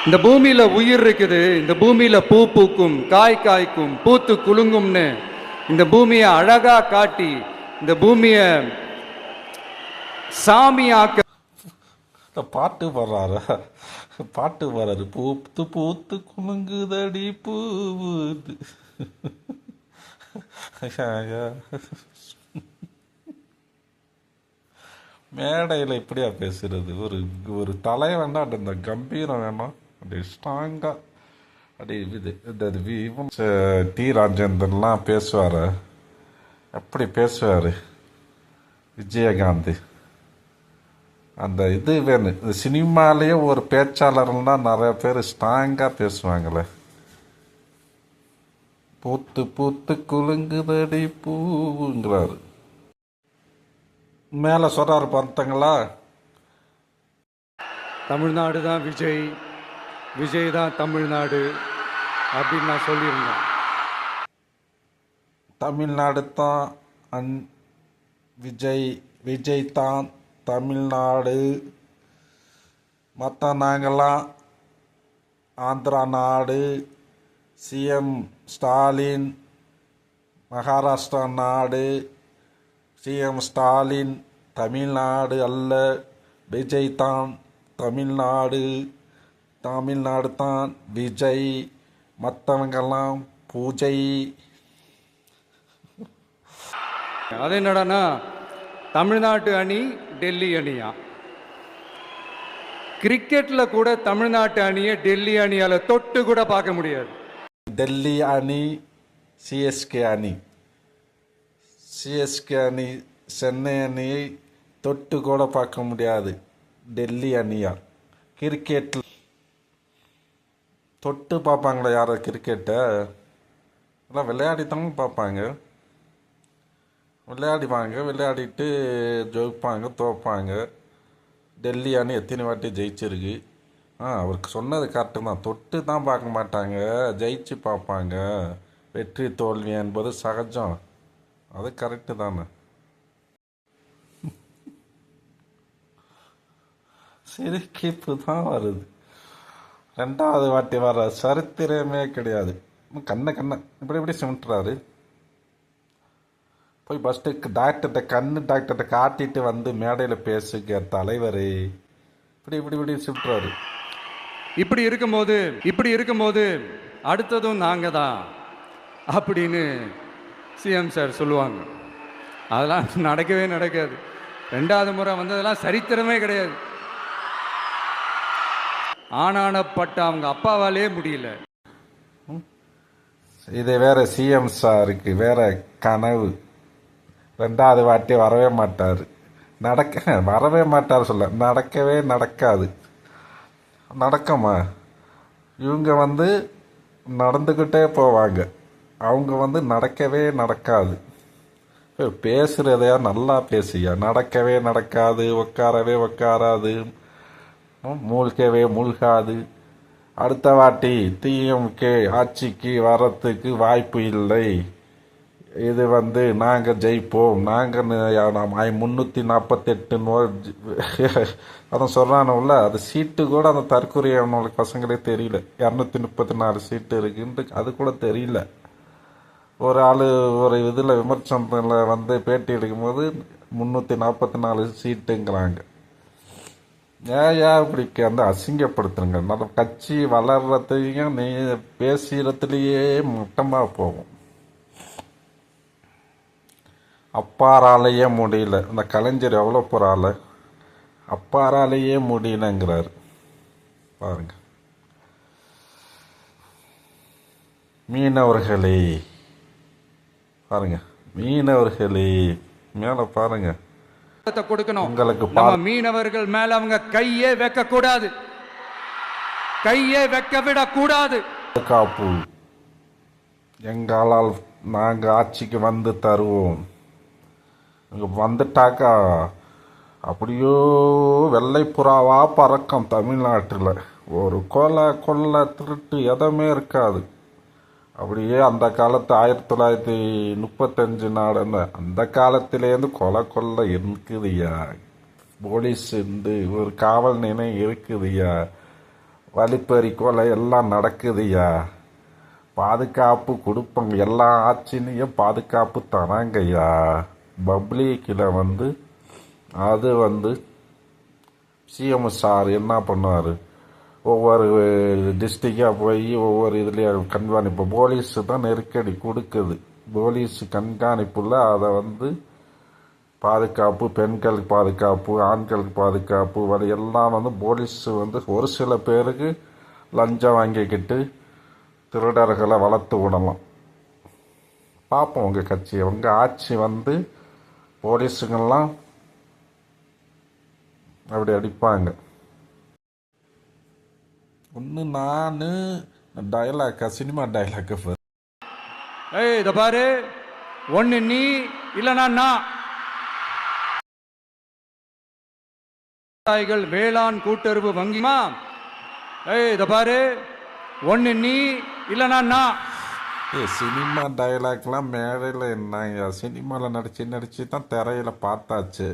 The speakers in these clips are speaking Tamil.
இந்த பூமியில உயிர் இருக்குது, இந்த பூமியில பூ பூக்கும், காய் காய்க்கும், பூத்து குலுங்கும்னு இந்த பூமியை அழகா காட்டி இந்த பூமியை சாமியாக்க பாட்டு பாடுறாரு. பாட்டு பாடுறாரு. பூத்து பூத்து குலுங்குதடி பூவுது. மேடையில் இப்படியா பேசுறது? ஒரு ஒரு தலை வேண்டாம், இந்த கம்பீரம் வேணாம், அப்படி ஸ்ட்ராங்கா அப்படி இது இந்த டி ராஜேந்திரன்லாம் பேசுவார். எப்படி பேசுவார் விஜயகாந்த்? அந்த இது வேணும். இந்த சினிமாலேயே ஒரு பேச்சாளர்லாம் நிறைய பேர் ஸ்ட்ராங்காக பேசுவாங்களே. பூத்து பூத்து குலுங்குதடி பூங்கிறாரு. மேலே சொல்கிறாரு பார்த்தங்களா, தமிழ்நாடு தான் விஜய், விஜய் தான் தமிழ்நாடு அப்படின்னு நான் சொல்லியிருந்தேன். தமிழ்நாடு தான் விஜய், விஜய் தான் தமிழ்நாடு, மற்ற நாங்கள்லாம் ஆந்திரா நாடு, சிஎம் ஸ்டாலின் மகாராஷ்டிரா நாடு, சிஎம் ஸ்டாலின் தமிழ்நாடு அல்ல, விஜய் தான் தமிழ்நாடு, தமிழ்நாடு தான் விஜய், மற்றவங்கெல்லாம் பூஜை. அது என்னடானா தமிழ்நாட்டு அணி டெல்லி அணியா? கிரிக்கெட்ல கூட தமிழ்நாட்டு அணியை டெல்லி அணியால தொட்டு கூட பார்க்க முடியாது. டெல்லி அணி சிஎஸ்கே அணி, சிஎஸ்கே அணி சென்னை அணியை தொட்டு கூட பார்க்க முடியாது. டெல்லி அணியா? கிரிக்கெட்டில் தொட்டு பார்ப்பாங்களா யாரை? கிரிக்கெட்டை எல்லாம் விளையாடித்தாங்க பார்ப்பாங்க. விளையாடிவாங்க, விளையாடிட்டு ஜெயிப்பாங்க, தோப்பாங்க. டெல்லி அணி எத்தனை வாட்டி ஜெயிச்சிருக்கு. அவருக்கு சொன்னது கரெக்டு தான். தொட்டு தான் பார்க்க மாட்டாங்க, ஜெயிச்சு பார்ப்பாங்க. வெற்றி தோல்வி என்பது சகஜம், அது கரெக்டு தானே. சிரிக்கிப்பு தான் வருது. ரெண்டாவது வாட்டி வர சரித்திரமே கிடையாது. கண்ணை இப்படி இப்படி சிமிட்டுறாரு. போய் ஃபஸ்ட்டு டாக்டர்கிட்ட காட்டிட்டு வந்து மேடையில் பேசுக தலைவர். இப்படி இப்படி இப்படி சுற்றுறாரு. இப்படி இருக்கும்போது அடுத்ததும் நாங்கள் தான் அப்படின்னு சிஎம் சார் சொல்லுவாங்க. அதெல்லாம் நடக்கவே நடக்காது. ரெண்டாவது முறை வந்ததெல்லாம் சரித்திரமே கிடையாது. ஆனானப்பட்ட அவங்க அப்பாவாலே முடியல. இது வேற சிஎம் சாருக்கு வேற கனவு. ரெண்டாவது வாட்டி வரவே மாட்டார். வரவே மாட்டார் சொல்ல, நடக்கவே நடக்காது. நடக்குமா? இவங்க நடந்துக்கிட்டே போவாங்க, அவங்க நடக்கவே நடக்காது. பேசுகிறதையா நல்லா பேசியா? நடக்கவே நடக்காது, உட்காரவே உட்காராது, மூழ்கவே மூழ்காது. அடுத்த வாட்டி டிஎம்கே ஆட்சிக்கு வரத்துக்கு வாய்ப்பு இல்லை. இது நாங்கள் ஜெயிப்போம், நாங்கள் 348 அதான் சொல்கிறானுல்ல, அது சீட்டு கூட அந்த தற்கொலையானவங்களுக்கு பசங்களே தெரியல. 234 சீட்டு இருக்குன்ட்டு அது கூட தெரியல. ஒரு ஆள் ஒரு இதில் விமர்சனத்தில் பேட்டி எடுக்கும்போது 344 சீட்டுங்கிறாங்க. ஏன் இப்படி அசிங்கப்படுத்துருங்க? நம்ம கட்சி வளர்றதையும் நீ பேசுகிறதுலையே மட்டமாக போகும். அப்பாராலேயே முடியல. இந்த கலைஞர் எவ்வளோ போகிறாள், அப்பாராலேயே முடியலங்கிறாரு பாருங்க. மீனவர்களே பாருங்க, மீனவர்களே மேலே பாருங்க. கொடுக்கணும் உங்களுக்கு. மீனவர்கள் மேல அவங்க கையே வைக்க கூடாது, கையே வைக்க விடக்கூடாது. காப்பு எங்களால் நாங்கள் ஆட்சிக்கு தருவோம். இங்கே வந்துட்டாக்கா அப்படியோ வெள்ளை புறாவா பறக்கும் தமிழ்நாட்டில். ஒரு கொள்ளை திருட்டு எதுவுமே இருக்காது. அப்படியே அந்த காலத்து 1935 நாடுன்னு அந்த காலத்திலேருந்து கொள்ளை இருக்குதுயா. போலீஸ் ஒரு காவல் நிலையம் இருக்குதுயா. வழிப்பறி கொலை எல்லாம் நடக்குதுய்யா. பாதுகாப்பு கொடுப்பாங்க, எல்லா ஆட்சிலையும் பாதுகாப்பு தராங்கய்யா. பப்ளிக்கில் அது சிஎம் சார் என்ன பண்ணுவார், ஒவ்வொரு டிஸ்ட்ரிக்டாக போய் ஒவ்வொரு இதுலேயும் கண்காணிப்பு, போலீஸு தான் நெருக்கடி கொடுக்குது. போலீஸ் கண்காணிப்பில் அதை பாதுகாப்பு, பெண்களுக்கு பாதுகாப்பு, ஆண்களுக்கு பாதுகாப்பு எல்லாம் போலீஸ் ஒரு சில பேருக்கு லஞ்சம் வாங்கிக்கிட்டு திருடர்களை வளர்த்து விடலாம். பார்ப்போம் உங்கள் கட்சி, உங்கள் ஆட்சி போலீஸுங்கெல்லாம் அப்படி அடிப்பாங்க. ஒன்று நான் சினிமா டைலாக்கு ஏய் இதை பாரு, ஒன்று நீ இல்லைனா நான். விவசாயிகள் வேளாண் கூட்டுறவு வங்கிமா. ஏய் இதை பாரு, ஒன்று நீ இல்லைனா நான். சினிமா டைலாக்லாம் மேடையில் என்னங்க, சினிமாவில் நடிச்சு தான் திரையில் பார்த்தாச்சு.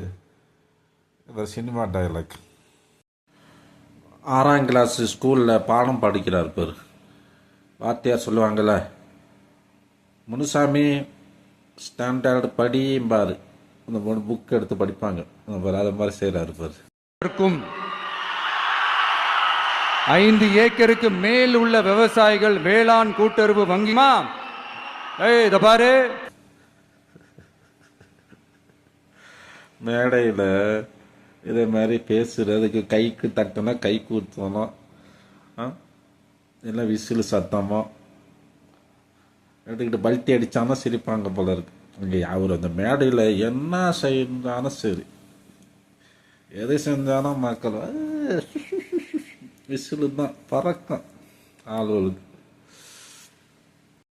இந்த சினிமா டைலாக் 6ஆம் கிளாஸ் ஸ்கூலில் பாடம் படிக்கிறார் பேர். வாத்தியார் சொல்லுவாங்கள்ல, முனுசாமி ஸ்டாண்டர்டு படிம்பார். அந்த புக் எடுத்து படிப்பாங்க, அது மாதிரி செய்கிறாரு பேர். 5 ஏக்கருக்கு மேல் உள்ள விவசாயிகள் வேளாண் கூட்டுறவு வங்கிமா. ஏய் இதை பாரு, மேடையில் இதே மாதிரி பேசுகிறதுக்கு கைக்கு தட்டினா கை கூத்தணும், இல்லை விசில் சத்தமோ எடுத்துக்கிட்டு பல்ட்டி அடித்தாலும் சிரிப்பாங்க போல இருக்கு. இங்கே அவர் அந்த மேடையில் என்ன செஞ்சாலும் சரி, எது செஞ்சாலும் மக்கள் விசிலு தான் பறக்கும் ஆளுகளுக்கு.